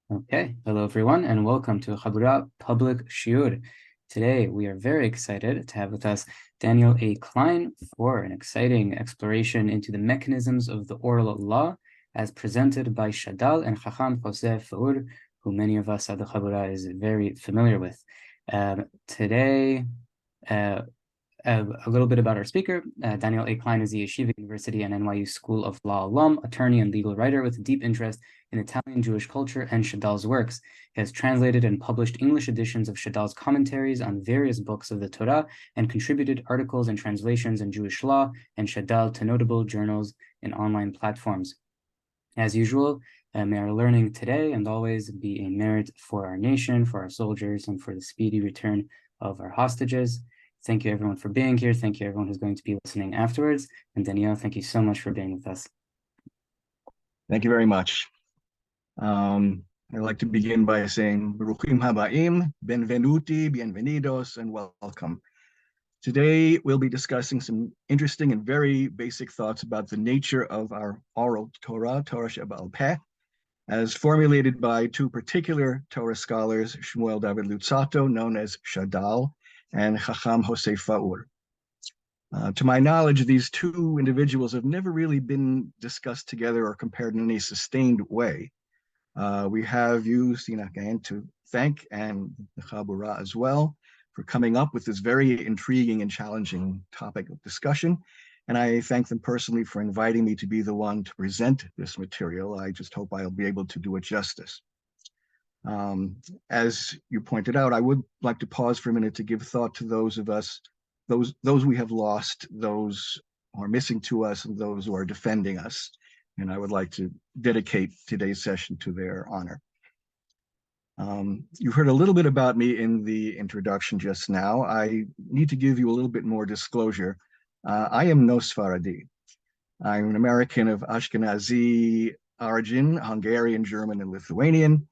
Okay, hello everyone, and welcome to Chabura Public Shiur. Today, we are very excited to have with us Daniel A. Klein for an exciting exploration into the mechanisms of the oral law as presented by Shadal and Hakham Faur, who many of us at the Chabura is very familiar with. Today, uh, a little bit about our speaker. Daniel A. Klein is the Yeshiva University and NYU School of Law alum, attorney, and legal writer with a deep interest in Italian Jewish culture and Shadal's works. He has translated and published English editions of Shadal's commentaries on various books of the Torah and contributed articles and translations in Jewish law and Shadal to notable journals and online platforms. As usual, may our learning today and always be a merit for our nation, for our soldiers, and for the speedy return of our hostages. Thank you, everyone, for being here. Thank you, everyone who's going to be listening afterwards. And Danielle, thank you so much for being with us. Thank you very much. I'd like to begin by saying, Baruchim Habaim, Benvenuti, Bienvenidos, and welcome. Today, we'll be discussing some interesting and very basic thoughts about the nature of our oral Torah, Torah She'ba'al Peh, as formulated by two particular Torah scholars, Shmuel David Luzzatto, known as Shadal, and Hakham Hosei Faur. To my knowledge, these two individuals have never really been discussed together or compared in any sustained way. We have you, Sina Gain, to thank, and the Chabura as well, for coming up with this very intriguing and challenging topic of discussion. And I thank them personally for inviting me to be the one to present this material. I just hope I'll be able to do it justice. As you pointed out, I would like to pause for a minute to give thought to those of us, those we have lost, those who are missing to us, and those who are defending us. And I would like to dedicate today's session to their honor. You've heard a little bit about me in the introduction just now. I need to give you a little bit more disclosure. I am no Sephardi. I'm an American of Ashkenazi origin, Hungarian, German, and Lithuanian.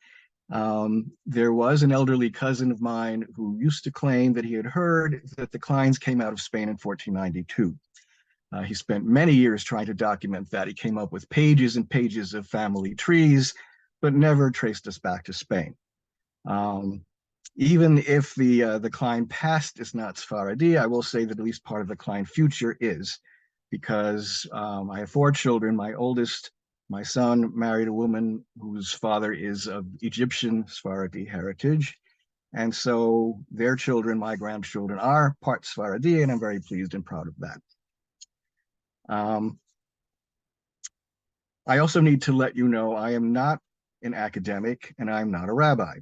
There was an elderly cousin of mine who used to claim that he had heard that the Kleins came out of Spain in 1492. He spent many years trying to document that. He came up with pages and pages of family trees, but never traced us back to Spain. Even if the Klein past is not Sephardi, I will say that at least part of the Klein future is, because I have four children. My oldest, my son, married a woman whose father is of Egyptian Sephardi heritage. And so their children, my grandchildren, are part Sephardi, and I'm very pleased and proud of that. I also need to let you know I am not an academic and I'm not a rabbi.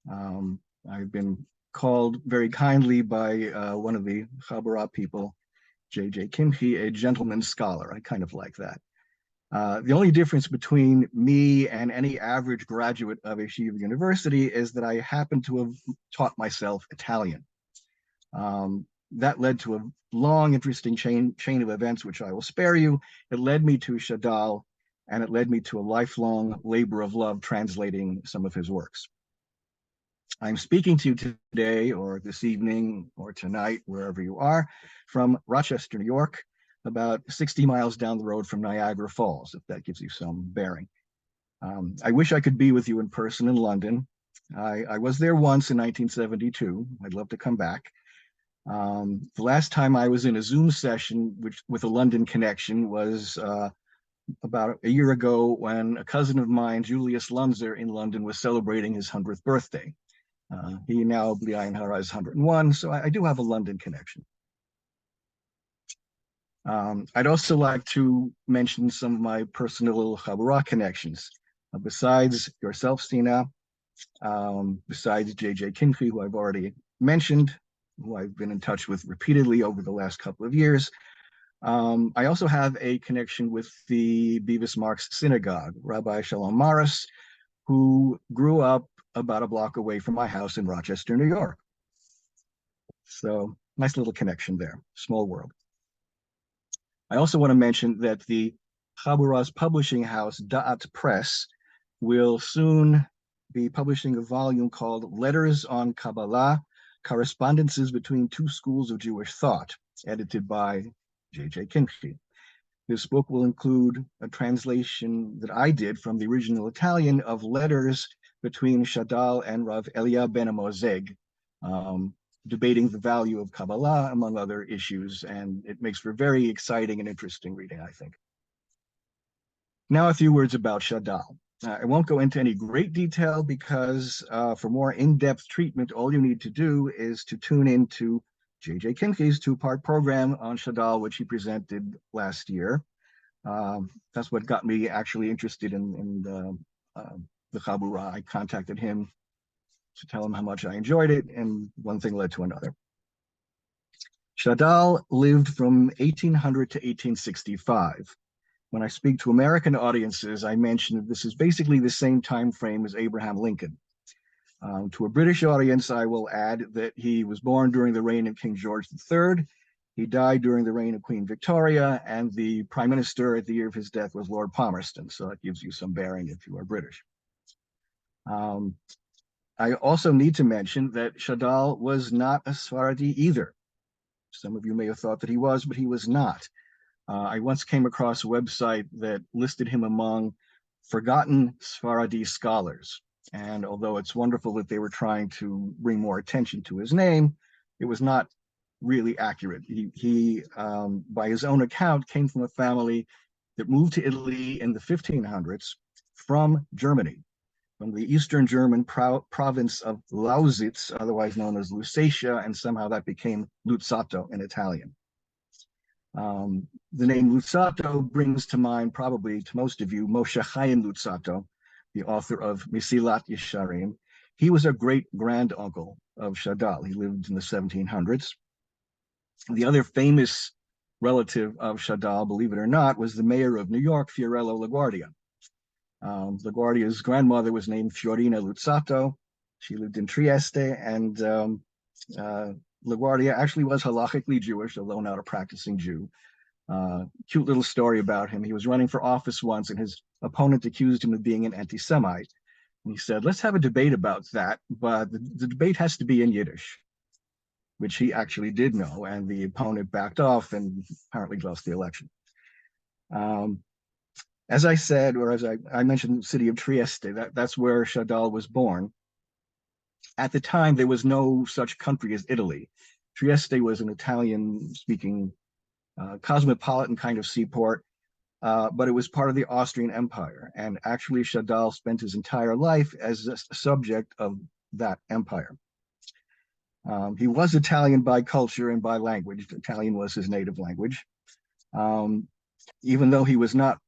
I've been called very kindly by one of the Chabura people, J.J. Kimchi, a gentleman's scholar. I kind of like that. The only difference between me and any average graduate of a Yeshiva university is that I happen to have taught myself Italian. That led to a long, interesting chain of events, which I will spare you. It led me to Shadal, and it led me to a lifelong labor of love translating some of his works. I'm speaking to you today, or this evening, or tonight, wherever you are, from Rochester, New York, about 60 miles down the road from Niagara Falls, if that gives you some bearing. I wish I could be with you in person in London. I was there once in 1972. I'd love to come back. The last time I was in a Zoom session with a London connection was about a year ago when a cousin of mine, Julius Lunzer in London, was celebrating his 100th birthday. He now, B'li'ayin hara, is 101, so I do have a London connection. I'd also like to mention some of my personal Chabura connections. Besides yourself, Sina, besides J.J. Kimchi, who I've already mentioned, who I've been in touch with repeatedly over the last couple of years, I also have a connection with the Beavis Marks Synagogue, Rabbi Shalom Morris, who grew up about a block away from my house in Rochester, New York. So nice little connection there, small world. I also want to mention that the Chabura's publishing house, Da'at Press, will soon be publishing a volume called Letters on Kabbalah, Correspondences Between Two Schools of Jewish Thought, edited by J.J. Kimchi. This book will include a translation that I did from the original Italian of letters between Shadal and Rav Elia ben Amozeg, debating the value of Kabbalah, among other issues, and it makes for very exciting and interesting reading, I think. Now, a few words about Shadal. I won't go into any great detail because for more in-depth treatment, all you need to do is to tune into J.J. Kimke's two-part program on Shadal, which he presented last year. That's what got me actually interested in the Chabura. I contacted him to tell him how much I enjoyed it, and one thing led to another. Shadal lived from 1800 to 1865. When I speak to American audiences, I mention that this is basically the same time frame as Abraham Lincoln. To a British audience, I will add that he was born during the reign of King George III. He died during the reign of Queen Victoria, and the prime minister at the year of his death was Lord Palmerston. So that gives you some bearing if you are British. I also need to mention that Shadal was not a Sephardi either. Some of you may have thought that he was, but he was not. I once came across a website that listed him among forgotten Sephardi scholars. And although it's wonderful that they were trying to bring more attention to his name, it was not really accurate. He by his own account, came from a family that moved to Italy in the 1500s from Germany, from the Eastern German province of Lausitz, otherwise known as Lusatia, and somehow that became Luzzatto in Italian. The name Luzzatto brings to mind, probably to most of you, Moshe Chaim Luzzatto, the author of Mesilat Yesharim. He was a great-granduncle of Shadal. He lived in the 1700s. The other famous relative of Shadal, believe it or not, was the mayor of New York, Fiorello LaGuardia. LaGuardia's grandmother was named Fiorina Luzzatto. She lived in Trieste, and LaGuardia actually was halachically Jewish, although not a practicing Jew. Cute little story about him. He was running for office once, and his opponent accused him of being an anti-Semite. And he said, let's have a debate about that, but the debate has to be in Yiddish, which he actually did know, and the opponent backed off and apparently lost the election. As I said, or as I mentioned, the city of Trieste, that's where Shadal was born. At the time, there was no such country as Italy. Trieste was an Italian-speaking cosmopolitan kind of seaport, but it was part of the Austrian Empire. And actually, Shadal spent his entire life as a subject of that empire. He was Italian by culture and by language. Italian was his native language. Even though he was not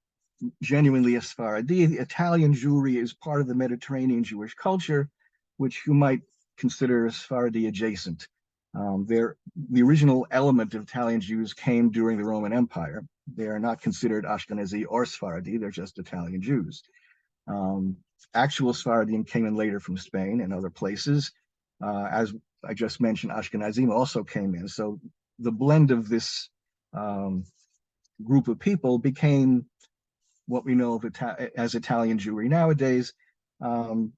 genuinely a Sephardi, the Italian Jewry is part of the Mediterranean Jewish culture, which you might consider Sephardi adjacent. The original element of Italian Jews came during the Roman Empire. They are not considered Ashkenazi or Sephardi, they're just Italian Jews. Actual Sephardim came in later from Spain and other places. As I just mentioned, Ashkenazim also came in. So the blend of this group of people became what we know of as Italian Jewry nowadays. And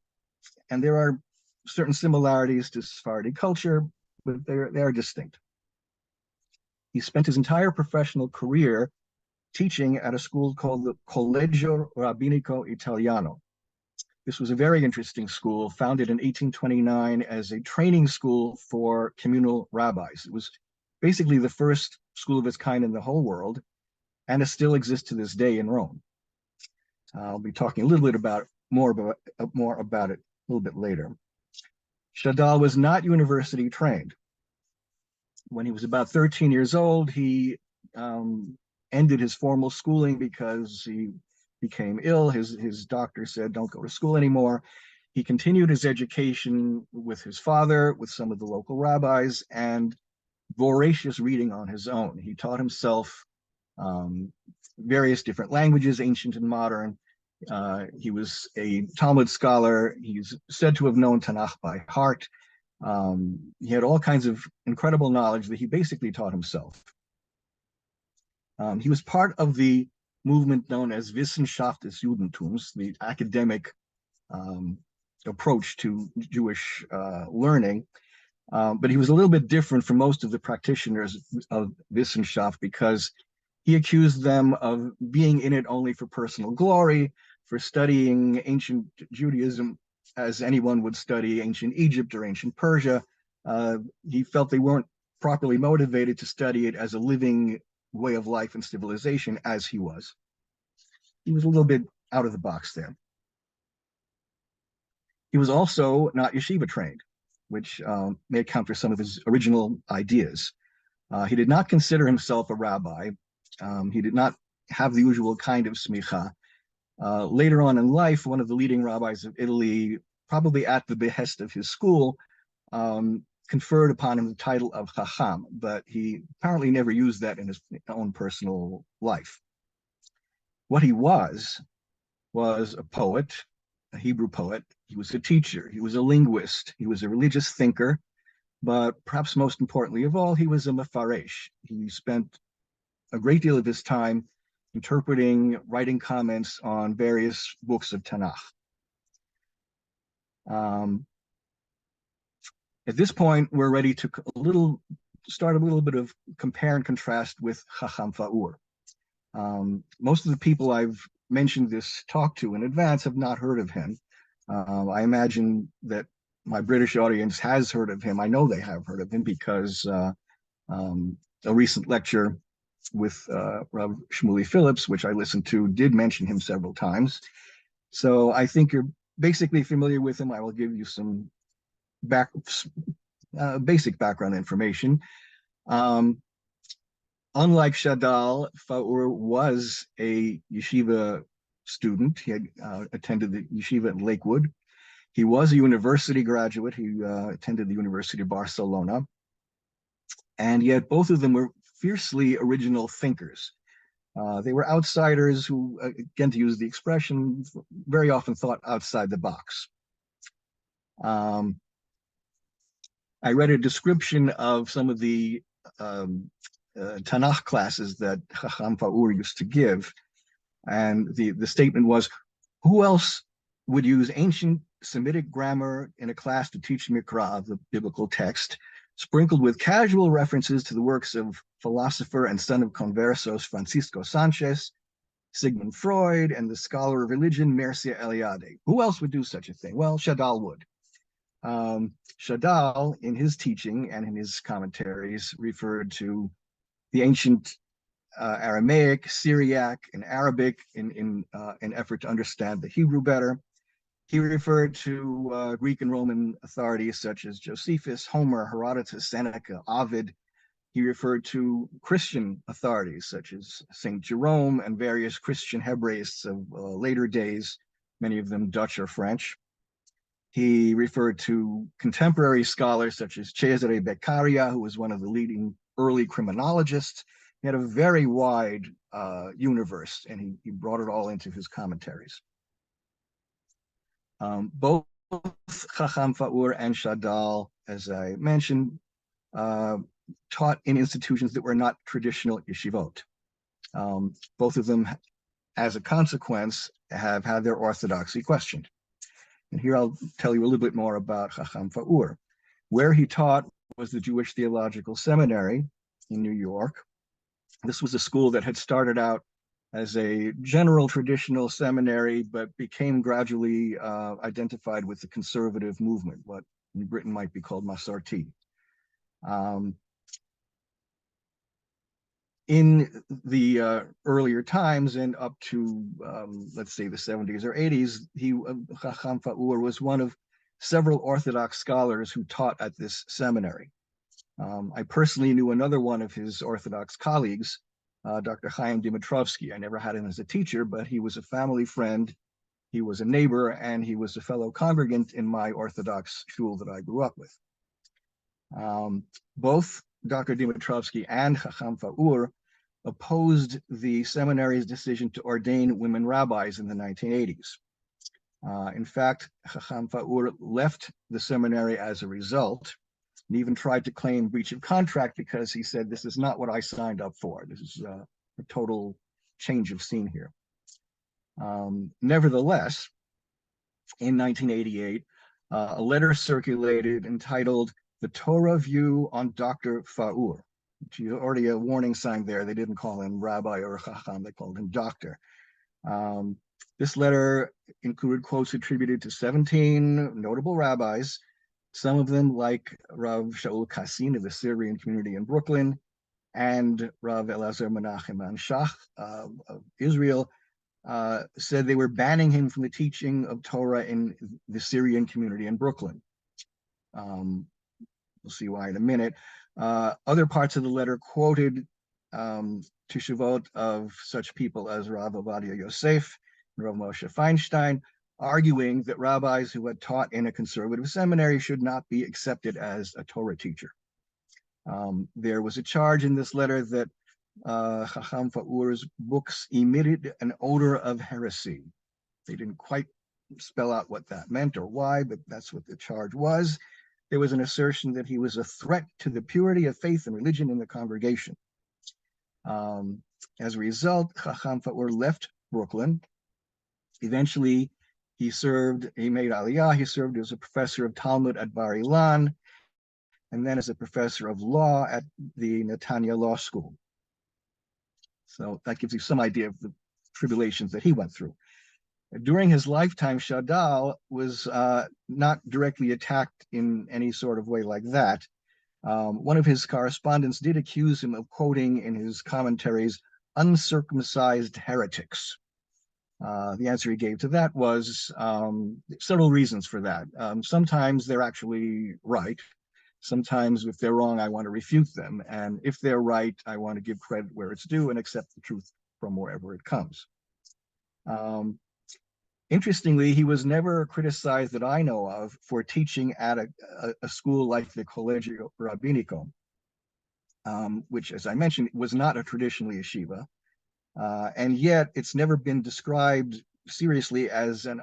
there are certain similarities to Sephardi culture, but they're distinct. He spent his entire professional career teaching at a school called the Collegio Rabbinico Italiano. This was a very interesting school, founded in 1829 as a training school for communal rabbis. It was basically the first school of its kind in the whole world, and it still exists to this day in Rome. I'll be talking a little bit more about it a little bit later. Shadal was not university trained. When he was about 13 years old, he ended his formal schooling because he became ill. His doctor said, don't go to school anymore. He continued his education with his father, with some of the local rabbis, and voracious reading on his own. He taught himself various different languages, ancient and modern. He was a Talmud scholar. He's said to have known Tanakh by heart. He had all kinds of incredible knowledge that he basically taught himself. He was part of the movement known as Wissenschaft des Judentums, the academic approach to Jewish learning. But he was a little bit different from most of the practitioners of Wissenschaft because he accused them of being in it only for personal glory, for studying ancient Judaism as anyone would study ancient Egypt or ancient Persia. He felt they weren't properly motivated to study it as a living way of life and civilization as he was. He was a little bit out of the box there. He was also not yeshiva trained, which may account for some of his original ideas. He did not consider himself a rabbi. He did not have the usual kind of smicha. Later on in life, one of the leading rabbis of Italy, probably at the behest of his school, conferred upon him the title of Hakham, but he apparently never used that in his own personal life. What he was a poet, a Hebrew poet. He was a teacher. He was a linguist. He was a religious thinker. But perhaps most importantly of all, he was a mefaresh. He spent a great deal of his time interpreting, writing comments on various books of Tanakh. At this point, we're ready to start a little bit of compare and contrast with Hakham Faur. Most of the people I've mentioned this talk to in advance have not heard of him. I imagine that my British audience has heard of him. I know they have heard of him because a recent lecture with Rav Shmuley Phillips, which I listened to, did mention him several times. So I think you're basically familiar with him. I will give you some basic background information. Unlike Shadal, Faur was a yeshiva student. He had attended the yeshiva in Lakewood. He was a university graduate. He attended the University of Barcelona. And yet both of them were fiercely original thinkers. They were outsiders who, again, to use the expression, very often thought outside the box. I read a description of some of the Tanakh classes that Hakham Faur used to give. And the statement was, who else would use ancient Semitic grammar in a class to teach Mikra, the biblical text, sprinkled with casual references to the works of philosopher and son of conversos Francisco Sanchez, Sigmund Freud, and the scholar of religion Mircea Eliade? Who else would do such a thing? Well, Shadal would. Shadal, in his teaching and in his commentaries, referred to the ancient Aramaic, Syriac, and Arabic in an effort to understand the Hebrew better. He referred to Greek and Roman authorities such as Josephus, Homer, Herodotus, Seneca, Ovid. He referred to Christian authorities such as St. Jerome and various Christian Hebraists of later days, many of them Dutch or French. He referred to contemporary scholars such as Cesare Beccaria, who was one of the leading early criminologists. He had a very wide universe, and he brought it all into his commentaries. Both Hakham Faur and Shadal, as I mentioned, taught in institutions that were not traditional yeshivot. Both of them, as a consequence, have had their orthodoxy questioned. And here I'll tell you a little bit more about Hakham Faur. Where he taught was the Jewish Theological Seminary in New York. This was a school that had started out as a general traditional seminary, but became gradually identified with the conservative movement, what in Britain might be called Masarti. In the earlier times and up to, let's say, the 70s or 80s, Hakham Faur was one of several Orthodox scholars who taught at this seminary. I personally knew another one of his Orthodox colleagues, Dr. Chaim Dimitrovsky. I never had him as a teacher, but he was a family friend, he was a neighbor, and he was a fellow congregant in my Orthodox shul that I grew up with. Both Dr. Dimitrovsky and Hakham Faur opposed the seminary's decision to ordain women rabbis in the 1980s. In fact, Hakham Faur left the seminary as a result, and even tried to claim breach of contract because he said, this is not what I signed up for. This is a total change of scene here. Nevertheless, in 1988, a letter circulated entitled The Torah View on Dr. Faur. Already a warning sign there. They didn't call him rabbi or chacham, they called him doctor. This letter included quotes attributed to 17 notable rabbis, some of them like Rav Shaul Kassin of the Syrian community in Brooklyn and Rav Elazar Menachem Anshach of Israel, said they were banning him from the teaching of Torah in the Syrian community in Brooklyn. We'll see why in a minute. Other parts of the letter quoted teshuvot of such people as Rav Ovadia Yosef and Rav Moshe Feinstein, arguing that rabbis who had taught in a conservative seminary should not be accepted as a Torah teacher. There was a charge in this letter that Hakham Faur's books emitted an odor of heresy. They didn't quite spell out what that meant or why, but that's what the charge was. There was an assertion that he was a threat to the purity of faith and religion in the congregation. As a result, Hakham Faur left Brooklyn. Eventually, he made Aliyah. He served as a professor of Talmud at Bar Ilan, and then as a professor of law at the Netanya Law School. So that gives you some idea of the tribulations that he went through. During his lifetime, Shadal was not directly attacked in any sort of way like that. One of his correspondents did accuse him of quoting in his commentaries uncircumcised heretics. The answer he gave to that was several reasons for that. Sometimes they're actually right. Sometimes if they're wrong, I want to refute them. And if they're right, I want to give credit where it's due and accept the truth from wherever it comes. Interestingly, he was never criticized that I know of for teaching at a school like the Collegio Rabbinico, which, as I mentioned, was not a traditional yeshiva. And yet it's never been described seriously as an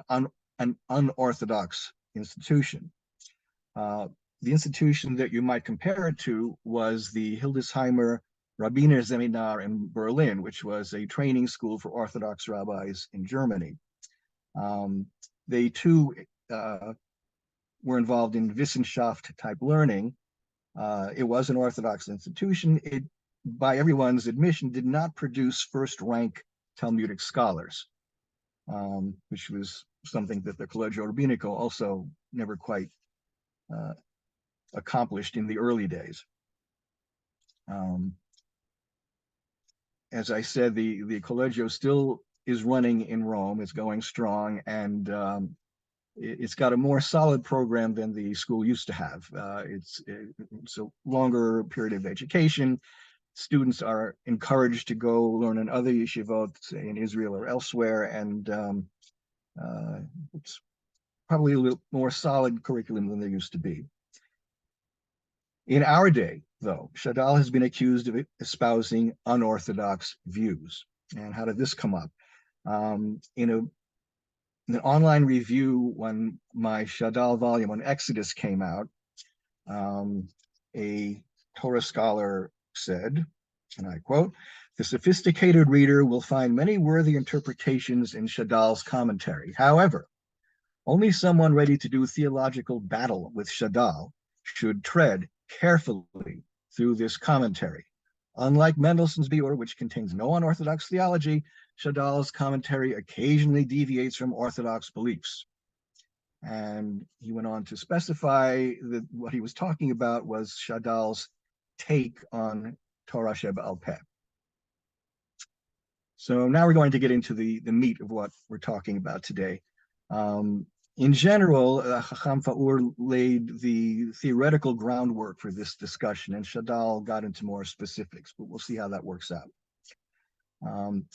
unorthodox institution. The institution that you might compare it to was the Hildesheimer Rabbiner Seminar in Berlin, which was a training school for Orthodox rabbis in Germany. They too were involved in Wissenschaft type learning. It was an Orthodox institution. It, by everyone's admission, did not produce first rank Talmudic scholars, which was something that the Collegio Rabbinico also never quite accomplished in the early days. As I said, the Collegio still is running in Rome. It's going strong, and it's got a more solid program than the school used to have. It's a longer period of education. Students are encouraged to go learn in other yeshivot in Israel or elsewhere, and it's probably a little more solid curriculum than there used to be. In our day, though, Shadal has been accused of espousing unorthodox views. And how did this come up? In an online review when my Shadal volume on Exodus came out, a Torah scholar said, and I quote, "The sophisticated reader will find many worthy interpretations in Shadal's commentary. However, only someone ready to do theological battle with Shadal should tread carefully through this commentary. Unlike Mendelssohn's Biur, which contains no unorthodox theology, Shadal's commentary occasionally deviates from orthodox beliefs." And he went on to specify that what he was talking about was Shadal's take on Torah Sheba'al Peh. So now we're going to get into the meat of what we're talking about today. In general, Hakham Faur laid the theoretical groundwork for this discussion, and Shadal got into more specifics, but we'll see how that works out.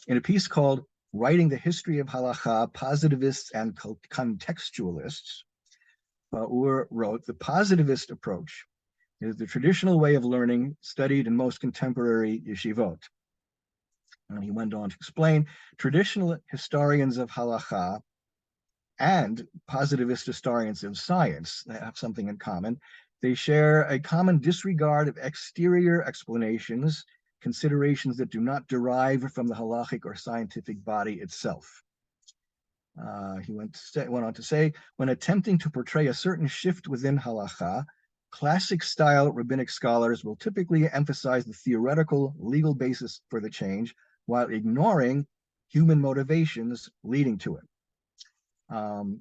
In a piece called Writing the History of Halakha, Positivists and Contextualists, Faur wrote, "The positivist approach is the traditional way of learning studied in most contemporary yeshivot." And he went on to explain, traditional historians of halakha and positivist historians of science have something in common. They share a common disregard of exterior explanations, considerations that do not derive from the halachic or scientific body itself. He went on to say, when attempting to portray a certain shift within halakha, classic style rabbinic scholars will typically emphasize the theoretical legal basis for the change while ignoring human motivations leading to it.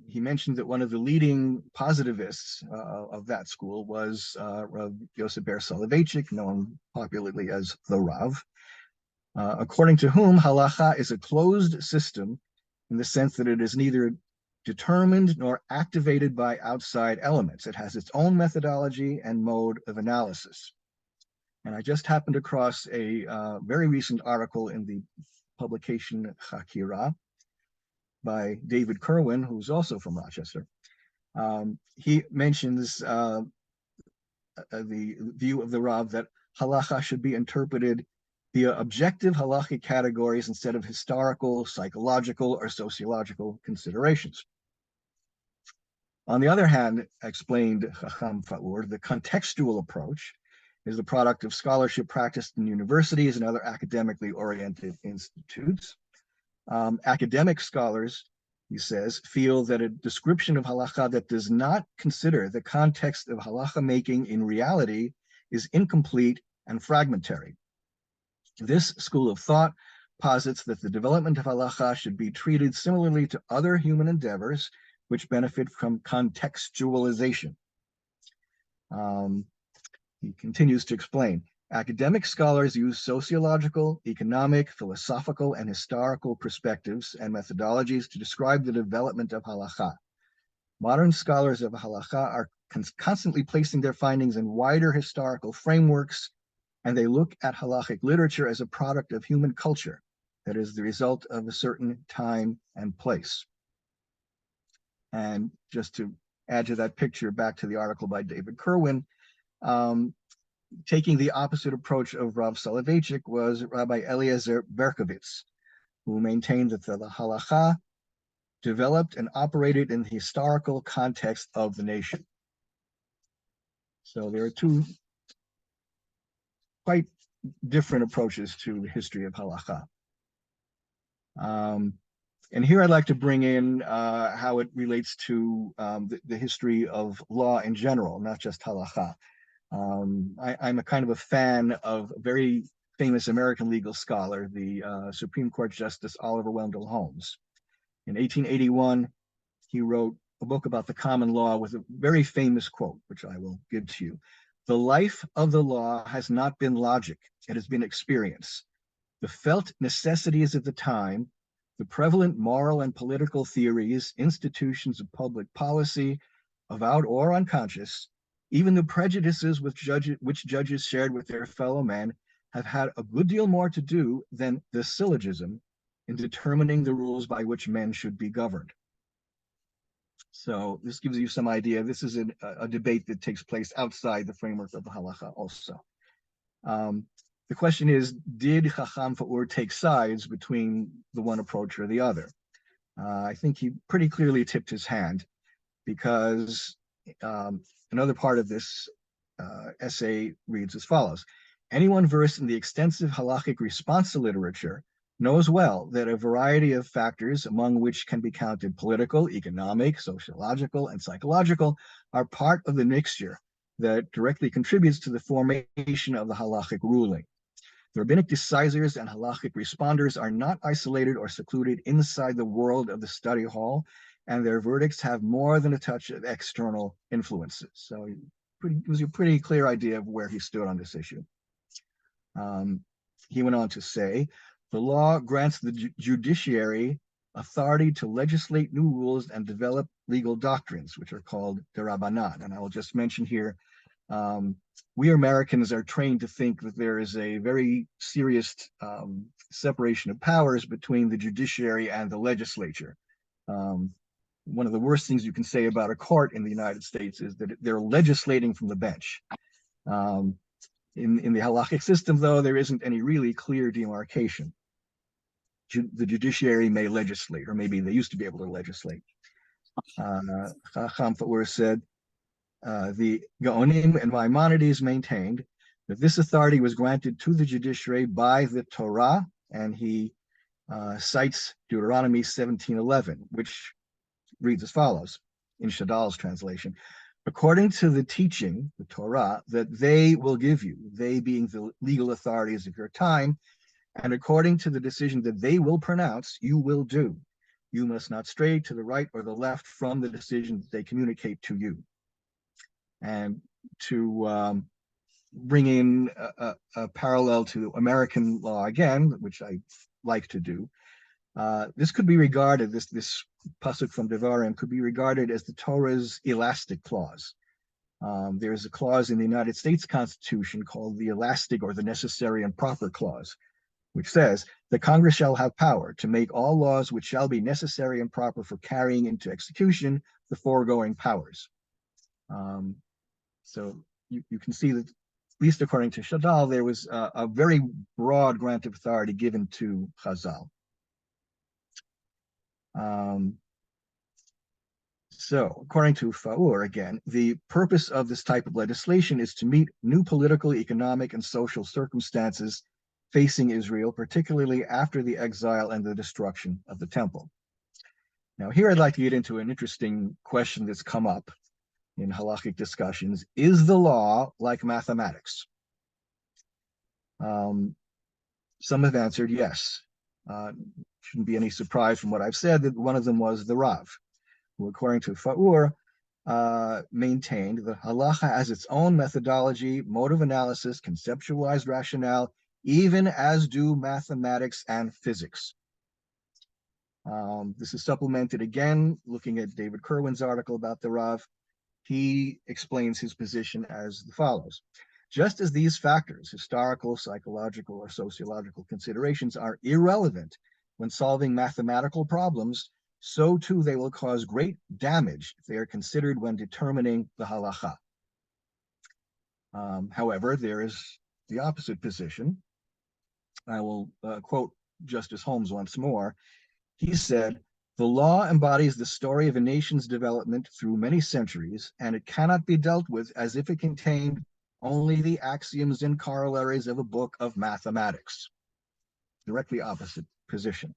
He mentioned that one of the leading positivists of that school was Rav Yosef Ber Soloveitchik, known popularly as the Rav, according to whom halacha is a closed system in the sense that it is neither determined nor activated by outside elements. It has its own methodology and mode of analysis. And I just happened across a very recent article in the publication Hakira by David Kerwin, who's also from Rochester. He mentions the view of the Rav that halacha should be interpreted via objective halachic categories instead of historical, psychological, or sociological considerations. On the other hand, explained Hakham Faur, the contextual approach is the product of scholarship practiced in universities and other academically oriented institutes. Academic scholars, he says, feel that a description of halacha that does not consider the context of halacha making in reality is incomplete and fragmentary. This school of thought posits that the development of halacha should be treated similarly to other human endeavors which benefit from contextualization. He continues to explain, academic scholars use sociological, economic, philosophical, and historical perspectives and methodologies to describe the development of halacha. Modern scholars of halacha are constantly placing their findings in wider historical frameworks, and they look at halachic literature as a product of human culture that is the result of a certain time and place. And just to add to that picture, back to the article by David Kerwin, taking the opposite approach of Rav Soloveitchik was Rabbi Eliezer Berkovitz, who maintained that the halacha developed and operated in the historical context of the nation. So there are two quite different approaches to the history of halacha. And here I'd like to bring in how it relates to the history of law in general, not just halacha. I'm a kind of a fan of a very famous American legal scholar, the Supreme Court Justice Oliver Wendell Holmes. In 1881, he wrote a book about the common law with a very famous quote, which I will give to you. The life of the law has not been logic, it has been experience. The felt necessities of the time, the prevalent moral and political theories, institutions of public policy, avowed or unconscious, even the prejudices which judges shared with their fellow men have had a good deal more to do than the syllogism in determining the rules by which men should be governed. So this gives you some idea. This is a debate that takes place outside the framework of the halacha also. The question is, did Hakham Faur take sides between the one approach or the other? I think he pretty clearly tipped his hand, because another part of this essay reads as follows. Anyone versed in the extensive halachic responsa literature knows well that a variety of factors, among which can be counted political, economic, sociological, and psychological, are part of the mixture that directly contributes to the formation of the halachic ruling. The rabbinic decisors and halachic responders are not isolated or secluded inside the world of the study hall, and their verdicts have more than a touch of external influences. So it was a pretty clear idea of where he stood on this issue. He went on to say, the law grants the judiciary authority to legislate new rules and develop legal doctrines, which are called derabanan. And I will just mention here, we Americans are trained to think that there is a very serious separation of powers between the judiciary and the legislature. One of the worst things you can say about a court in the United States is that they're legislating from the bench. In the halakhic system, though, there isn't any really clear demarcation. The judiciary may legislate, or maybe they used to be able to legislate. Hakham Faur said, the Gaonim and Maimonides maintained that this authority was granted to the judiciary by the Torah, and he cites Deuteronomy 17:11, which reads as follows in Shadal's translation. According to the teaching, the Torah, that they will give you, they being the legal authorities of your time, and according to the decision that they will pronounce, you will do. You must not stray to the right or the left from the decisions they communicate to you. And to bring in a parallel to American law again, which I like to do, this could be regarded, this pasuk from Devarim could be regarded as the Torah's elastic clause. There's a clause in the United States Constitution called the elastic or the necessary and proper clause, which says the Congress shall have power to make all laws which shall be necessary and proper for carrying into execution the foregoing powers. So you can see that, at least according to Shadal, there was a very broad grant of authority given to Chazal. So, according to Faur, again, the purpose of this type of legislation is to meet new political, economic, and social circumstances facing Israel, particularly after the exile and the destruction of the temple. Now, here I'd like to get into an interesting question that's come up in halachic discussions. Is the law like mathematics? Some have answered yes. Shouldn't be any surprise from what I've said that one of them was the Rav, who, according to Faur, maintained that halacha has its own methodology, mode of analysis, conceptualized rationale, even as do mathematics and physics. This is supplemented again, looking at David Kerwin's article about the Rav. He explains his position as follows. Just as these factors, historical, psychological, or sociological considerations, are irrelevant when solving mathematical problems, so too they will cause great damage if they are considered when determining the halacha. However, there is the opposite position. I will quote Justice Holmes once more. He said, "The law embodies the story of a nation's development through many centuries, and it cannot be dealt with as if it contained only the axioms and corollaries of a book of mathematics." Directly opposite position.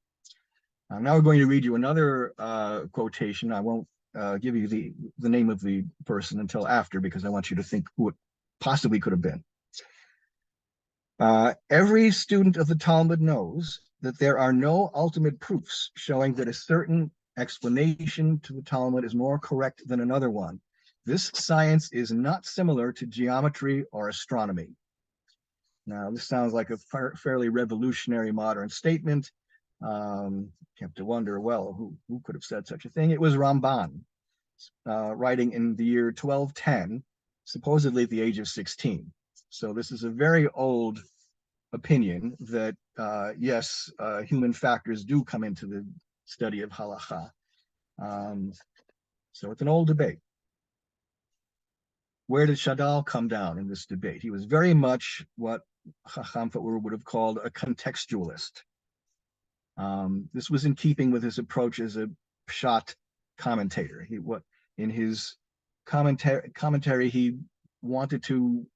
Now we're going to read you another quotation. I won't give you the name of the person until after, because I want you to think who it possibly could have been. Every student of the Talmud knows that there are no ultimate proofs showing that a certain explanation to the Talmud is more correct than another one. This science is not similar to geometry or astronomy. Now, this sounds like a fairly revolutionary modern statement. You have to wonder, well, who could have said such a thing? It was Ramban, writing in the year 1210, supposedly at the age of 16. So this is a very old opinion that, yes, human factors do come into the study of halacha. So it's an old debate. Where did Shadal come down in this debate? He was very much what Hakham would have called a contextualist. This was in keeping with his approach as a pshat commentator. In his commentary, he wanted to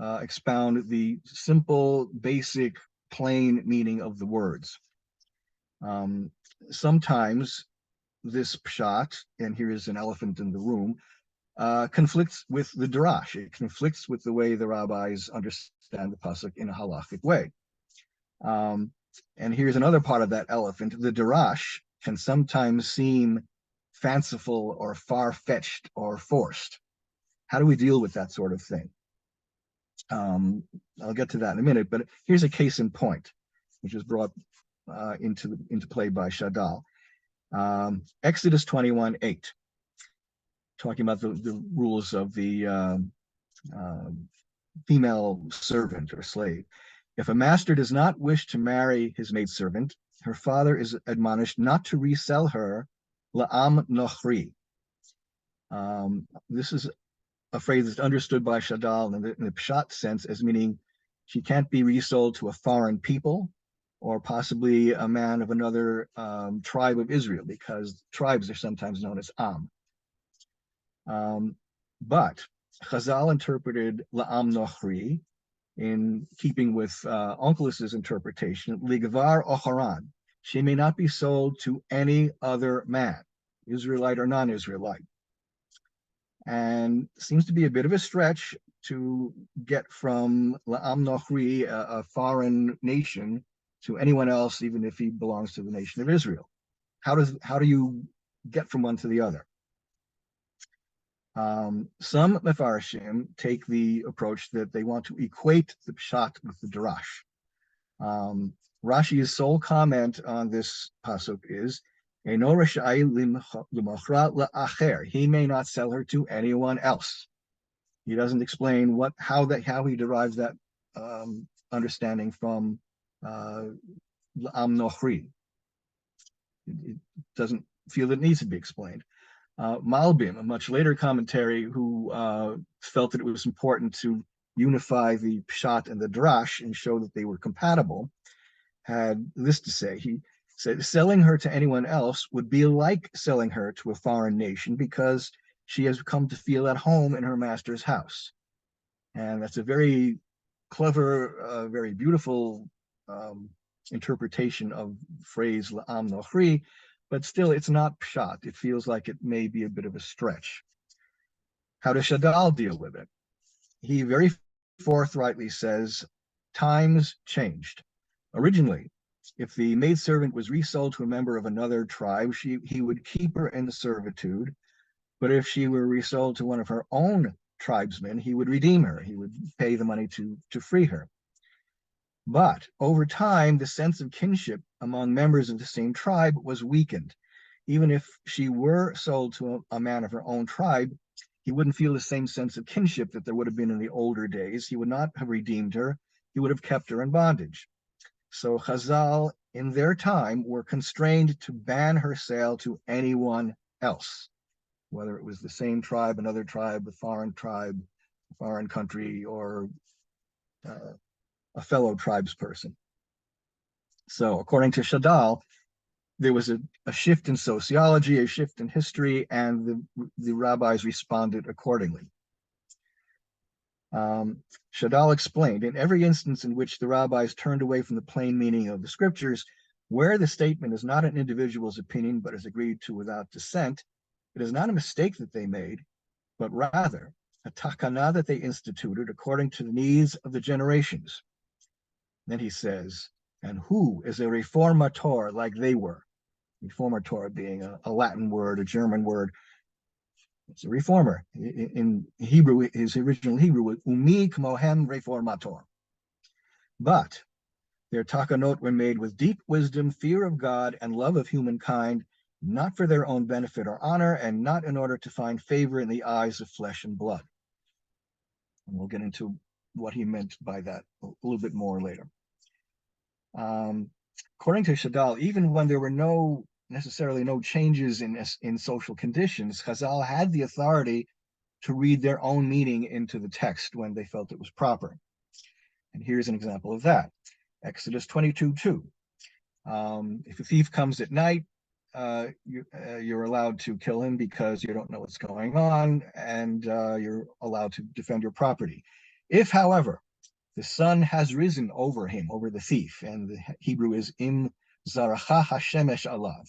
expound the simple, basic, plain meaning of the words. Sometimes this pshat, and here is an elephant in the room, conflicts with the Darash. It conflicts with the way the rabbis understand the pasuk in a halachic way. And here's another part of that elephant. The Darash can sometimes seem fanciful or far-fetched or forced. How do we deal with that sort of thing? I'll get to that in a minute, but here's a case in point, which is brought into play by Shadal. Exodus 21:8, talking about the rules of the female servant or slave. If a master does not wish to marry his maidservant, her father is admonished not to resell her la'am nochri. This is a phrase that's understood by Shadal in the pshat sense as meaning she can't be resold to a foreign people or possibly a man of another tribe of Israel, because tribes are sometimes known as Am. But Chazal interpreted la'am nochri in keeping with Onkelus's interpretation, ligvar ocharan. She may not be sold to any other man, Israelite or non-Israelite. And seems to be a bit of a stretch to get from la'am nochri, a foreign nation, to anyone else, even if he belongs to the nation of Israel. how do you get from one to the other? Some Mefarshim take the approach that they want to equate the Pshat with the Darash. Rashi's sole comment on this pasuk is, "Eino rashai limachra la'acher." He may not sell her to anyone else. He doesn't explain how he derives that understanding from La'am Nochri. It doesn't feel it needs to be explained. Malbim, a much later commentary, who felt that it was important to unify the Pshat and the Drash and show that they were compatible, had this to say. He said, selling her to anyone else would be like selling her to a foreign nation because she has come to feel at home in her master's house. And that's a very clever, very beautiful interpretation of the phrase La'am Nochri, but still it's not pshat. It feels like it may be a bit of a stretch. How does Shadal deal with it? He very forthrightly says, times changed. Originally, if the maidservant was resold to a member of another tribe, he would keep her in servitude. But if she were resold to one of her own tribesmen, he would redeem her. He would pay the money to free her. But over time, the sense of kinship among members of the same tribe was weakened. Even if she were sold to a man of her own tribe, he wouldn't feel the same sense of kinship that there would have been in the older days. He would not have redeemed her. He would have kept her in bondage. So Chazal, in their time, were constrained to ban her sale to anyone else, whether it was the same tribe, another tribe, a foreign country, or a fellow tribesperson. So according to Shadal, there was a shift in sociology, a shift in history, and the rabbis responded accordingly. Shadal explained, in every instance in which the rabbis turned away from the plain meaning of the scriptures, where the statement is not an individual's opinion but is agreed to without dissent, it is not a mistake that they made, but rather a takana that they instituted according to the needs of the generations. Then he says, and who is a reformator like they were? Reformator being a Latin word, a German word. It's a reformer. In Hebrew, his original Hebrew was umi kmohem reformator. But their takanot were made with deep wisdom, fear of God, and love of humankind, not for their own benefit or honor, and not in order to find favor in the eyes of flesh and blood. And we'll get into what he meant by that a little bit more later. According to Shadal, even when there were necessarily no changes in social conditions, Chazal had the authority to read their own meaning into the text when they felt it was proper. And here's an example of that. Exodus 22:2. If a thief comes at night, you're allowed to kill him because you don't know what's going on, and you're allowed to defend your property. If, however, the sun has risen over him, over the thief, and the Hebrew is im zaracha hashemesh alav,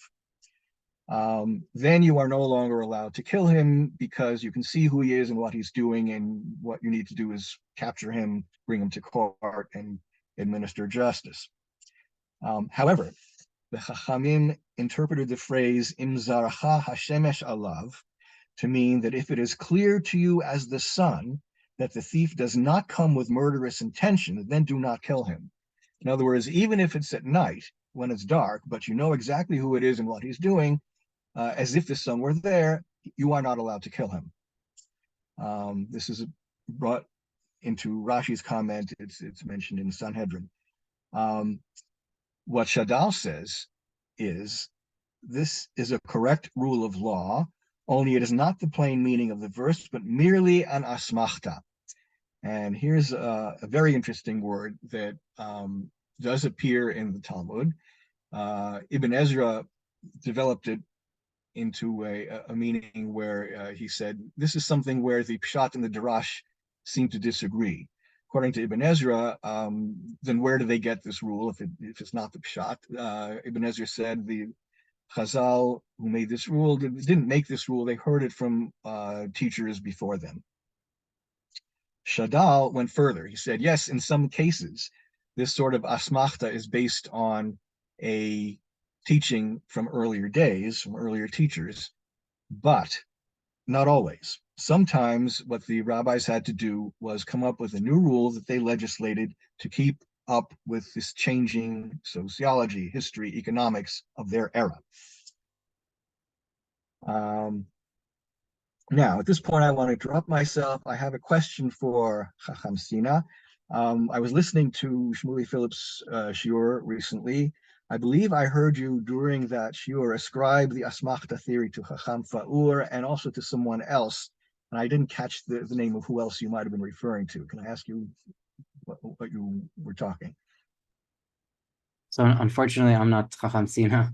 then you are no longer allowed to kill him because you can see who he is and what he's doing, and what you need to do is capture him, bring him to court, and administer justice. However, the Hachamim interpreted the phrase im zaracha hashemesh alav to mean that if it is clear to you as the sun that the thief does not come with murderous intention, then do not kill him. In other words, even if it's at night when it's dark, but you know exactly who it is and what he's doing, as if the sun were there, you are not allowed to kill him. This is brought into Rashi's comment. It's mentioned in Sanhedrin. What Shadal says is, this is a correct rule of law, only it is not the plain meaning of the verse, but merely an asmachta. And here's a very interesting word that does appear in the Talmud. Ibn Ezra developed it into a meaning where he said, this is something where the Pshat and the Darash seem to disagree. According to Ibn Ezra, then where do they get this rule if it's not the Pshat? Ibn Ezra said the Chazal who made this rule didn't make this rule. They heard it from teachers before them. Shadal went further. He said, yes, in some cases, this sort of asmachta is based on a teaching from earlier days, from earlier teachers, but not always. Sometimes what the rabbis had to do was come up with a new rule that they legislated to keep up with this changing sociology, history, economics of their era. Now, at this point, I want to interrupt myself. I have a question for Hakham Sina. I was listening to Shmuley Phillips' shiur recently. I believe I heard you during that shiur ascribe the Asmachta theory to Hakham Faur and also to someone else. And I didn't catch the name of who else you might have been referring to. Can I ask you what you were talking? So unfortunately, I'm not Hakham Sina.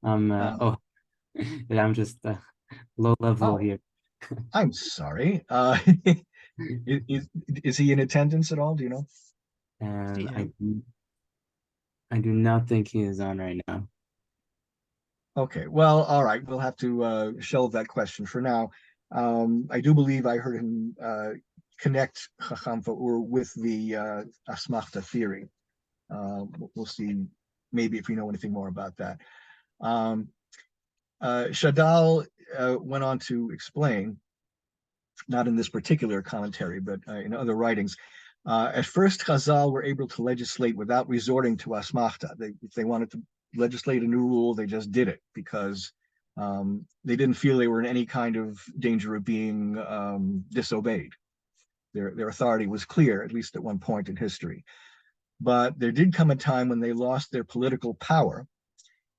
I'm Um, I'm just low level oh, here. I'm sorry. Is he in attendance at all? Do you know? And DM. I do not think he is on right now. Okay, well, all right. We'll have to shelve that question for now. I do believe I heard him connect Chacham Faur with the Asmachta theory. We'll see maybe if we know anything more about that. Shadal went on to explain, not in this particular commentary, but in other writings, at first, Chazal were able to legislate without resorting to asmachta. If they wanted to legislate a new rule, they just did it because they didn't feel they were in any kind of danger of being disobeyed. Their authority was clear, at least at one point in history. But there did come a time when they lost their political power,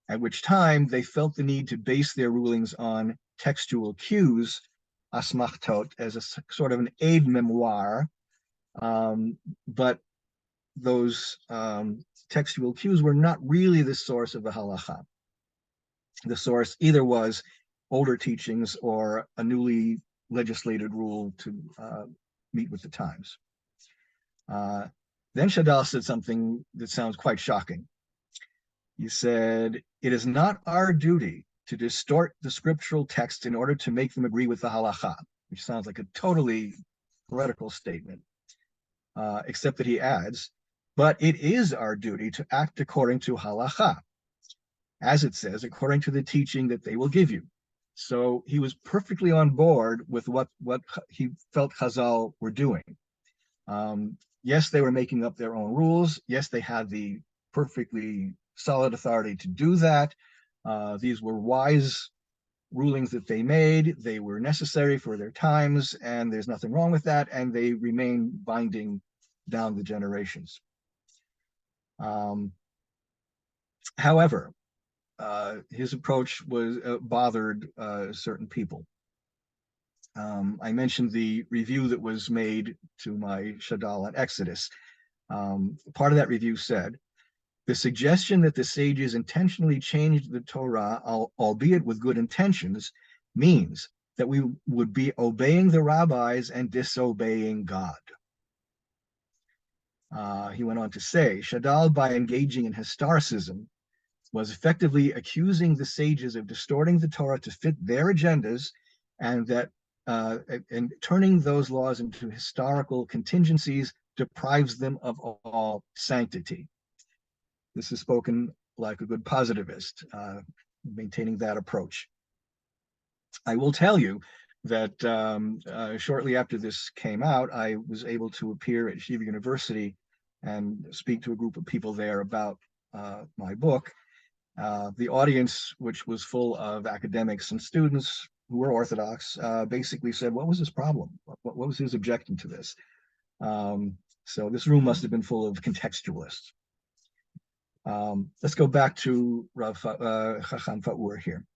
at which time they felt the need to base their rulings on textual cues, asmachtot, as a sort of an aid memoir. But those textual cues were not really the source of the halacha. The source either was older teachings or a newly legislated rule to meet with the times. Then Shadal said something that sounds quite shocking. He said, "It is not our duty to distort the scriptural text in order to make them agree with the halacha," which sounds like a totally heretical statement. Except that he adds, "But it is our duty to act according to halacha, as it says, according to the teaching that they will give you." So he was perfectly on board with what he felt Chazal were doing. Yes, they were making up their own rules. Yes, they had the perfectly solid authority to do that. These were wise rulings that they made. They were necessary for their times, and there's nothing wrong with that, and they remain binding down the generations. However, his approach was bothered certain people. I mentioned the review that was made to my Shadal on Exodus. Part of that review said, "The suggestion that the sages intentionally changed the Torah, albeit with good intentions, means that we would be obeying the rabbis and disobeying God." He went on to say, Shadal, by engaging in historicism, was effectively accusing the sages of distorting the Torah to fit their agendas, and that and turning those laws into historical contingencies deprives them of all sanctity. This is spoken like a good positivist, maintaining that approach. I will tell you that shortly after this came out, I was able to appear at Yeshiva University and speak to a group of people there about my book. The audience, which was full of academics and students who were Orthodox, basically said, "What was his problem? What was his objection to this?" So this room must have been full of contextualists. Let's go back to Rav Chacham Faur here.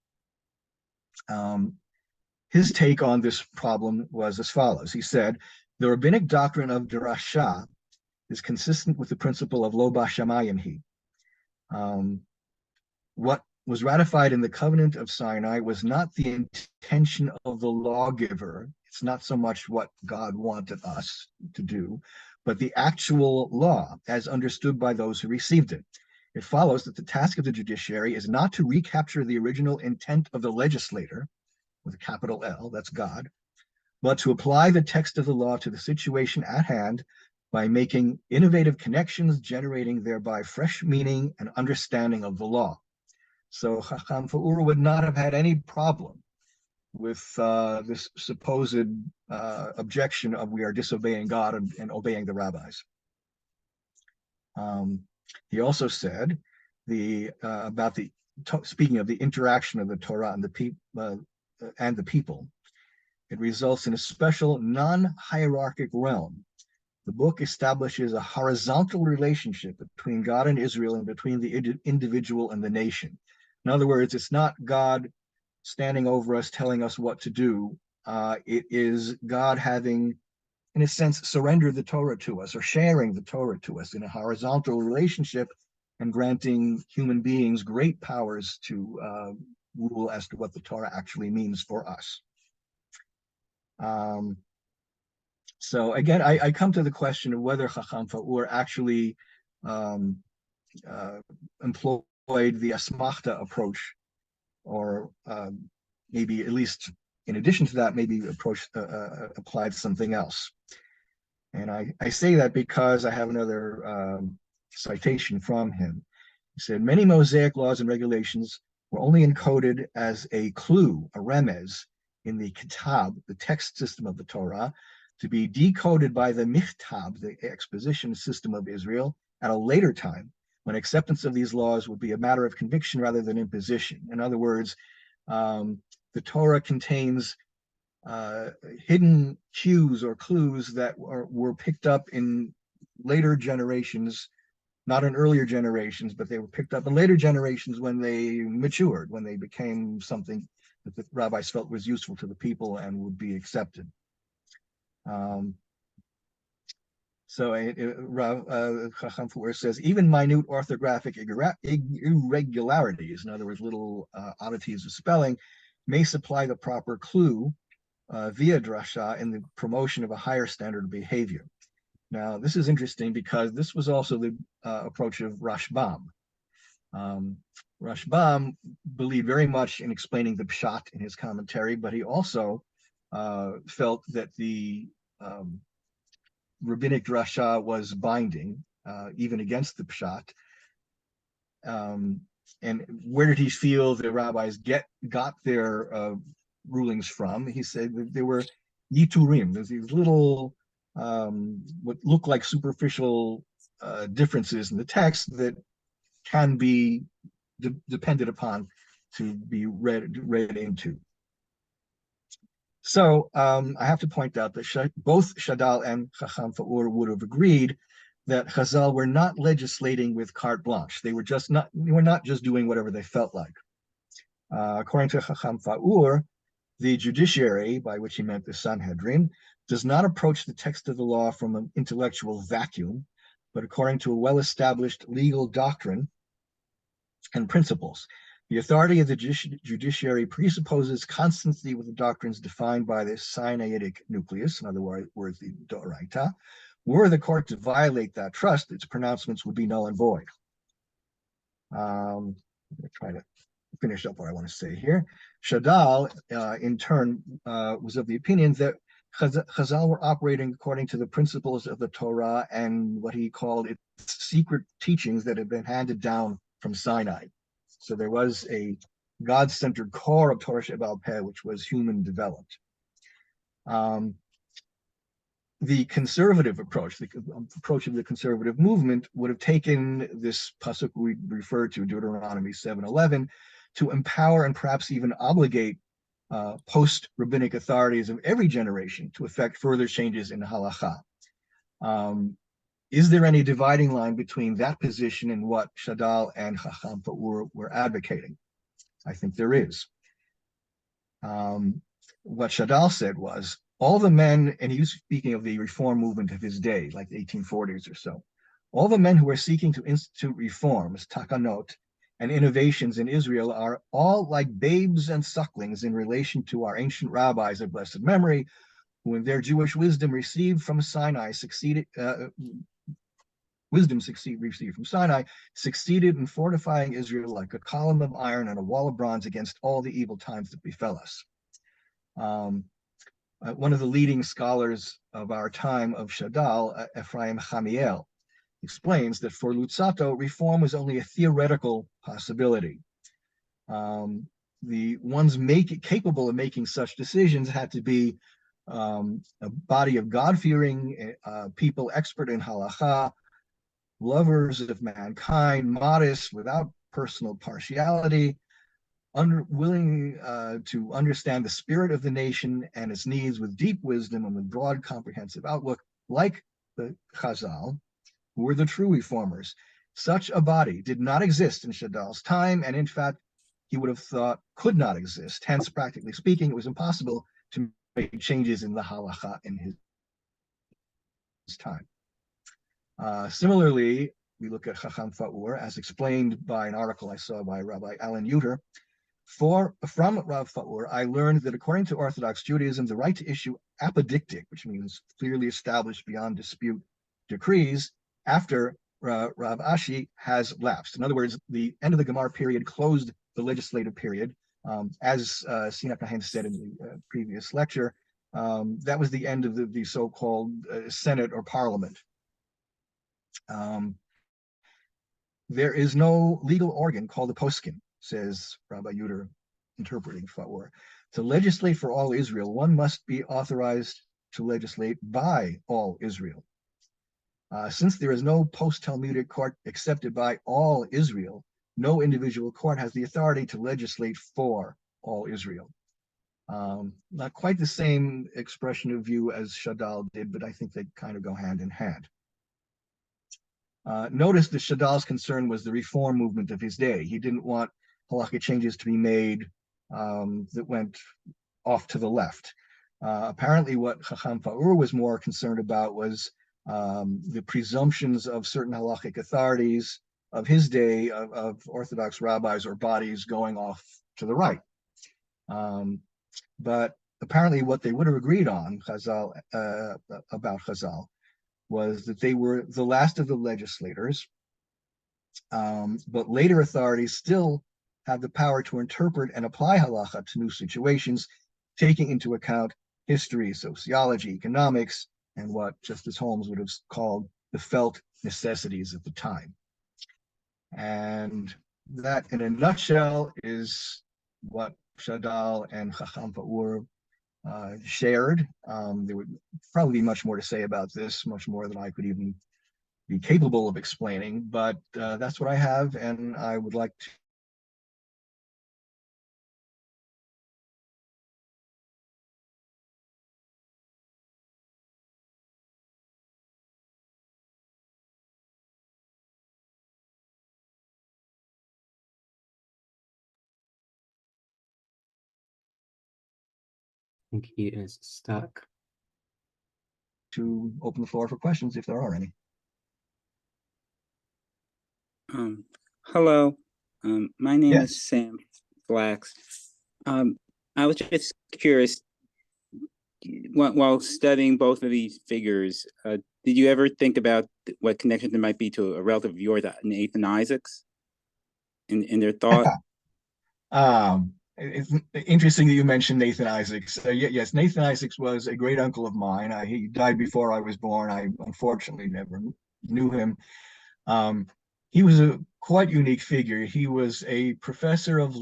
His take on this problem was as follows. He said, "The rabbinic doctrine of Drasha is consistent with the principle of Lo Bashamayim Hi. What was ratified in the covenant of Sinai was not the intention of the lawgiver. It's not so much what God wanted us to do, but the actual law as understood by those who received it. It follows that the task of the judiciary is not to recapture the original intent of the legislator, with a capital L, that's God, but to apply the text of the law to the situation at hand by making innovative connections, generating thereby fresh meaning and understanding of the law. So Hakham Faur would not have had any problem with this supposed objection of we are disobeying God and obeying the rabbis. He also said about speaking of the interaction of the Torah and the people, it results in a special non-hierarchic realm. The book establishes a horizontal relationship between God and Israel and between the individual and the nation. In other words, it's not God standing over us telling us what to do. It is God having, in a sense, surrendered the Torah to us or sharing the Torah to us in a horizontal relationship and granting human beings great powers to rule as to what the Torah actually means for us. So again, I come to the question of whether Hakham Faur actually employed the asmachta approach, or maybe at least in addition to that, maybe applied something else. And I say that because I have another citation from him. He said, many Mosaic laws and regulations were only encoded as a clue, a remez, in the kitab, the text system of the Torah, to be decoded by the michtab, the exposition system of Israel, at a later time, when acceptance of these laws would be a matter of conviction rather than imposition. In other words, the Torah contains hidden cues or clues that were picked up in later generations, not in earlier generations, but they were picked up in later generations when they matured, when they became something that the rabbis felt was useful to the people and would be accepted. So Hakham Faur says, even minute orthographic irregularities, in other words, little oddities of spelling, may supply the proper clue via drasha in the promotion of a higher standard of behavior. Now, this is interesting because this was also the approach of Rashbam. Rashbam believed very much in explaining the pshat in his commentary, but he also felt that the rabbinic drasha was binding, even against the pshat. And where did he feel the rabbis got their rulings from? He said that there were yiturim. There's these little what look like superficial differences in the text that can be depended upon to be read into. So I have to point out that both Shadal and Hakham Faur would have agreed that Chazal were not legislating with carte blanche. They were not just doing whatever they felt like. According to Hakham Faur, the judiciary, by which he meant the Sanhedrin, does not approach the text of the law from an intellectual vacuum, but according to a well-established legal doctrine and principles. The authority of the judiciary presupposes constancy with the doctrines defined by the Sinaitic nucleus, in other words, the Doraita. Were the court to violate that trust, its pronouncements would be null and void. I'm going to try to finish up what I want to say here. Shadal, in turn, was of the opinion that Chazal were operating according to the principles of the Torah and what he called its secret teachings that had been handed down from Sinai. So there was a God-centered core of Torah Sheba'al Peh, which was human developed. The conservative approach, the approach of the conservative movement, would have taken this pasuk we refer to, Deuteronomy 7:11, to empower and perhaps even obligate post-rabbinic authorities of every generation to effect further changes in halacha. Is there any dividing line between that position and what Shadal and Hakham Faur were advocating? I think there is. What Shadal said was, all the men, and he was speaking of the reform movement of his day, like the 1840s or so, all the men who are seeking to institute reforms, takanot, and innovations in Israel are all like babes and sucklings in relation to our ancient rabbis of blessed memory, who in their Jewish wisdom received from Sinai succeeded in fortifying Israel like a column of iron and a wall of bronze against all the evil times that befell us. One of the leading scholars of our time of Shadal, Ephraim Chamiel, explains that for Luzzatto, reform was only a theoretical possibility. The ones capable of making such decisions had to be a body of God-fearing people, expert in halacha, lovers of mankind, modest, without personal partiality, willing to understand the spirit of the nation and its needs with deep wisdom and with broad, comprehensive outlook, like the Chazal, who were the true reformers. Such a body did not exist in Shadal's time, and in fact, he would have thought could not exist. Hence, practically speaking, it was impossible to make changes in the halacha in his time. Similarly, we look at Hakham Faur, as explained by an article I saw by Rabbi Alan Uter. From Rav Faur, I learned that according to Orthodox Judaism, the right to issue apodictic, which means clearly established beyond dispute, decrees after Rav Ashi has lapsed. In other words, the end of the Gemar period closed the legislative period. As Sina Kahan said in the previous lecture, that was the end of the so-called Senate or Parliament. There is no legal organ called the poskim, says Rabbi Uter, interpreting Faur. To legislate for all Israel, one must be authorized to legislate by all Israel. Since there is no post-Talmudic court accepted by all Israel, no individual court has the authority to legislate for all Israel. Not quite the same expression of view as Shadal did, but I think they kind of go hand in hand. Notice that Shadal's concern was the reform movement of his day. He didn't want halakhic changes to be made that went off to the left. Apparently, what Hakham Faur was more concerned about was the presumptions of certain halakhic authorities of his day, of Orthodox rabbis or bodies going off to the right. But apparently, what they would have agreed on, about Chazal, was that they were the last of the legislators, but later authorities still have the power to interpret and apply halacha to new situations, taking into account history, sociology, economics, and what Justice Holmes would have called the felt necessities of the time. And that, in a nutshell, is what Shadal and Hakham Faur shared. There would probably be much more to say about this, much more than I could even be capable of explaining, but that's what I have, and I would like to. I think he is stuck. To open the floor for questions if there are any. Hello, my name Yes. is Sam Flax. I was just curious, while studying both of these figures, did you ever think about what connection there might be to a relative of yours, Nathan Isaacs, in their thought? It's interesting that you mentioned Nathan Isaacs. Yes, Nathan Isaacs was a great uncle of mine. He died before I was born. I unfortunately never knew him. He was a quite unique figure. He was a professor of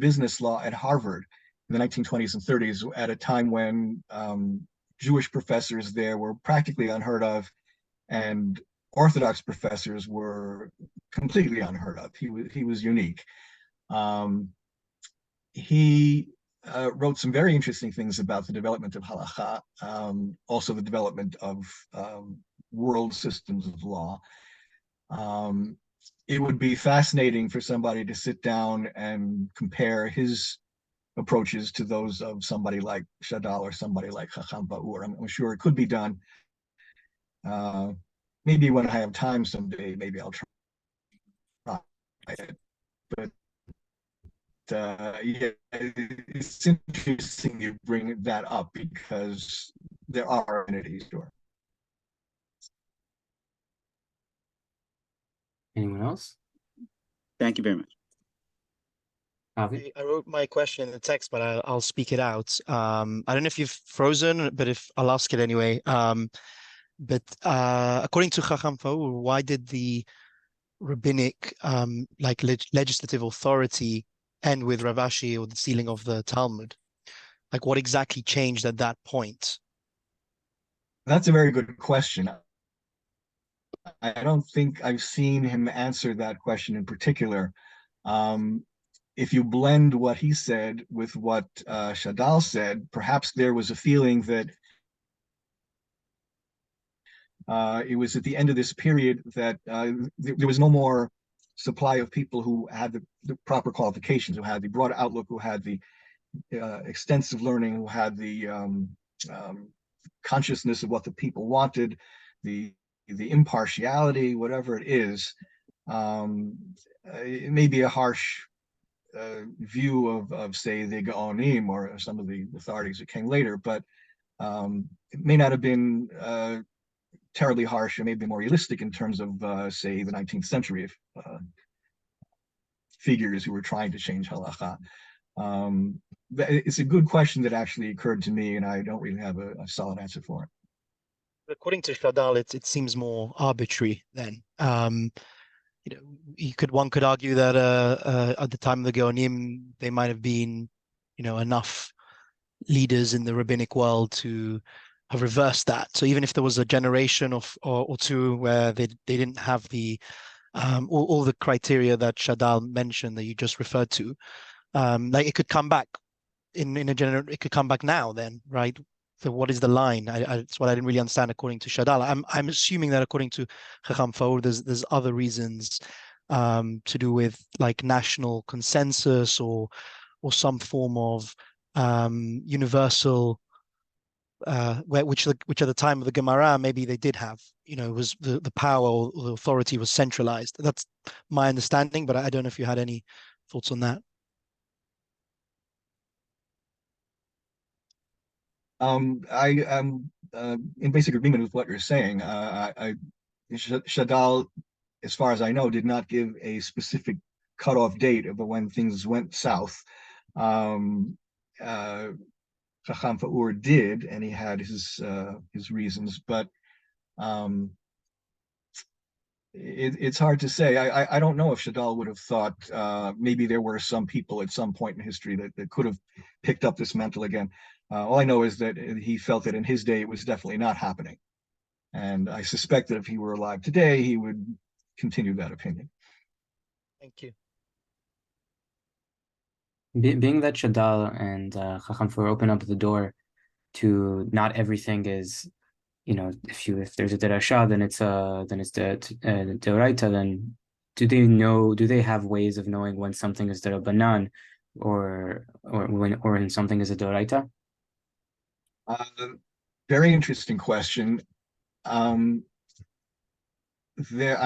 business law at Harvard in the 1920s and 30s, at a time when Jewish professors there were practically unheard of, and Orthodox professors were completely unheard of. He was unique. He wrote some very interesting things about the development of halacha, also the development of world systems of law. It would be fascinating for somebody to sit down and compare his approaches to those of somebody like Shadal or somebody like Hakham Faur. I'm sure it could be done. Maybe when I have time someday, maybe I'll try it. But yeah, it's interesting you bring that up because there are entities. Sure. Anyone else? Thank you very much. Avi? I wrote my question in the text, but I'll speak it out. I don't know if you've frozen, but if I'll ask it anyway. But according to Chacham Faur, why did the rabbinic like legislative authority end with Rav Ashi or the sealing of the Talmud? Like what exactly changed at that point? That's a very good question. I don't think I've seen him answer that question in particular. Um, if you blend what he said with what Shadal said, perhaps there was a feeling that it was at the end of this period that there was no more supply of people who had the proper qualifications, who had the broad outlook, who had the extensive learning, who had the consciousness of what the people wanted, the impartiality, whatever it is. It may be a harsh view of say the Gaonim or some of the authorities that came later, but it may not have been terribly harsh. It may be more realistic in terms of say the 19th century figures who were trying to change halacha. It's a good question that actually occurred to me, and I don't really have a solid answer for it. According to Shadal, it seems more arbitrary then. You know, one could argue that at the time of the Geonim, they might have been, you know, enough leaders in the rabbinic world to have reversed that. So even if there was a generation or two where they didn't have the all the criteria that Shadal mentioned that you just referred to, like it could come back in a it could come back now then, right? So what is the line? It's what I didn't really understand according to Shadal. I'm assuming that according to Hakham Faur, there's other reasons to do with like national consensus or some form of universal which at the time of the Gemara maybe they did have, you know, was the power or the authority was centralized. That's my understanding, but I don't know if you had any thoughts on that. I am in basic agreement with what you're saying. Shadal, as far as I know, did not give a specific cutoff date of when things went south. Hakham Faur did, and he had his reasons, but it's hard to say. I don't know if Shadal would have thought maybe there were some people at some point in history that could have picked up this mantle again. All I know is that he felt that in his day it was definitely not happening. And I suspect that if he were alive today, he would continue that opinion. Thank you. Being that Shadal and Chacham Faur open up the door to not everything is, you know, if there's a derasha, then it's the deoraita. Then do they have ways of knowing when something is derabanan or when something is a deoraita? Very interesting question. There,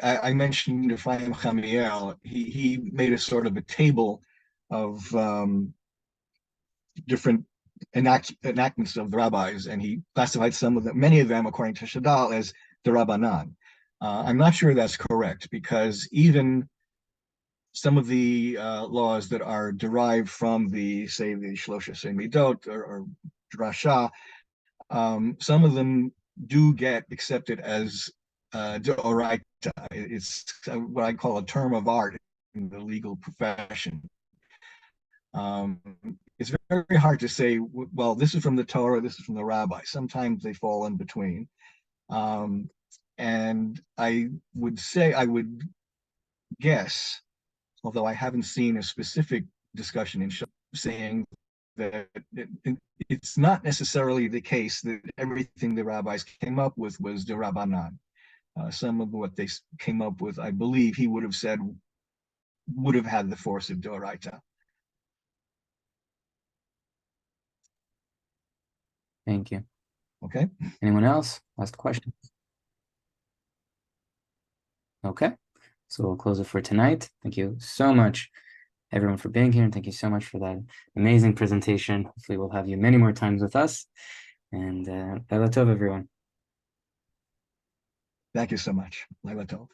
I mentioned Ephraim Chamiel. He made a sort of a table of different enactments of the rabbis, and he classified some of them, many of them, according to Shadal, as the Rabbanan. I'm not sure that's correct, because even some of the laws that are derived from the, say, the Shlosha Midot or Drasha, some of them do get accepted as deoraita. It's what I call a term of art in the legal profession. It's very hard to say, well, this is from the Torah, this is from the rabbi. Sometimes they fall in between. And I would guess, although I haven't seen a specific discussion in saying that it's not necessarily the case that everything the rabbis came up with was derabanan. Some of what they came up with, I believe he would have said, would have had the force of deoraita. Thank you. Okay. Anyone else? Last question. Okay. So we'll close it for tonight. Thank you so much, everyone, for being here. And thank you so much for that amazing presentation. Hopefully we'll have you many more times with us. And Laila Tov, everyone. Thank you so much. Laila Tov.